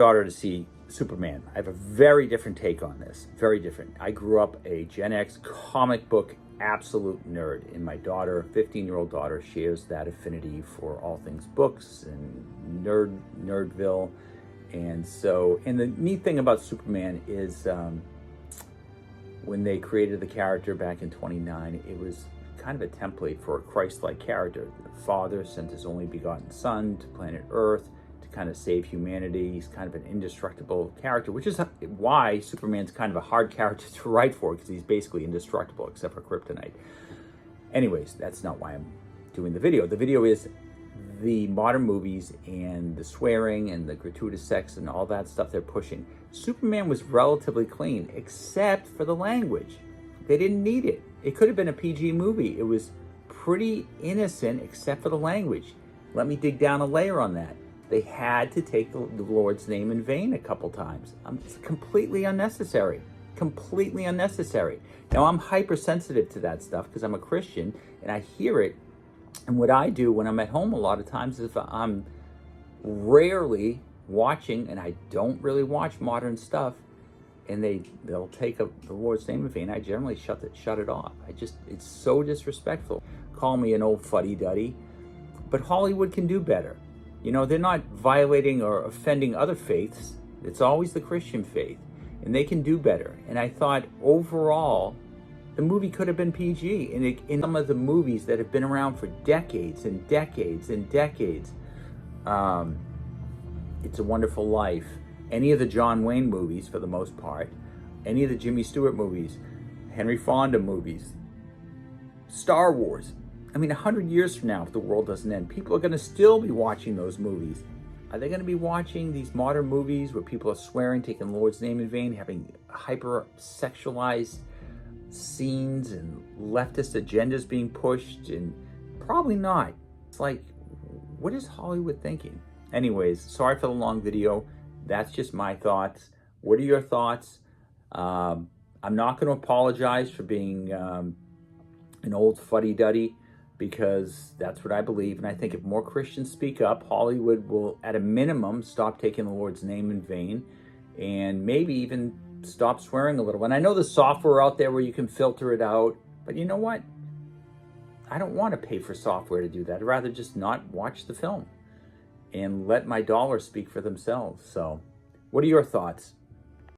Daughter to see Superman. I have a very different take on this. Very different. I grew up a Gen X comic book absolute nerd, and my daughter, 15-year-old daughter, shares that affinity for all things books and nerdville. And so, and the neat thing about Superman is when they created the character back in 29, it was kind of a template for a Christ-like character. The Father sent his only begotten Son to planet Earth to kind of save humanity. He's kind of an indestructible character, which is why Superman's kind of a hard character to write for, because he's basically indestructible except for kryptonite. Anyways, that's not why I'm doing the video. The video is the modern movies and the swearing and the gratuitous sex and all that stuff they're pushing. Superman was relatively clean, except for the language. They didn't need it. It could have been a PG movie. It was pretty innocent, except for the language. Let me dig down a layer on that. They had to take the Lord's name in vain a couple times. It's completely unnecessary. Completely unnecessary. Now, I'm hypersensitive to that stuff because I'm a Christian and I hear it. And what I do when I'm at home a lot of times is, if I'm rarely watching, and I don't really watch modern stuff, and they'll take the Lord's name in vain, I generally shut it off. It's so disrespectful. Call me an old fuddy-duddy, but Hollywood can do better. You know, they're not violating or offending other faiths. It's always the Christian faith, and they can do better. And I thought overall, the movie could have been PG. And in some of the movies that have been around for decades and decades and decades, It's a Wonderful Life, any of the John Wayne movies for the most part, any of the Jimmy Stewart movies, Henry Fonda movies, Star Wars. I mean, 100 years from now, if the world doesn't end, people are going to still be watching those movies. Are they going to be watching these modern movies where people are swearing, taking the Lord's name in vain, having hyper-sexualized scenes and leftist agendas being pushed? And probably not. It's like, what is Hollywood thinking? Anyways, sorry for the long video. That's just my thoughts. What are your thoughts? I'm not going to apologize for being an old fuddy-duddy, because that's what I believe. And I think if more Christians speak up, Hollywood will, at a minimum, stop taking the Lord's name in vain, and maybe even stop swearing a little. And I know there's software out there where you can filter it out, but you know what? I don't want to pay for software to do that. I'd rather just not watch the film and let my dollars speak for themselves. So, what are your thoughts?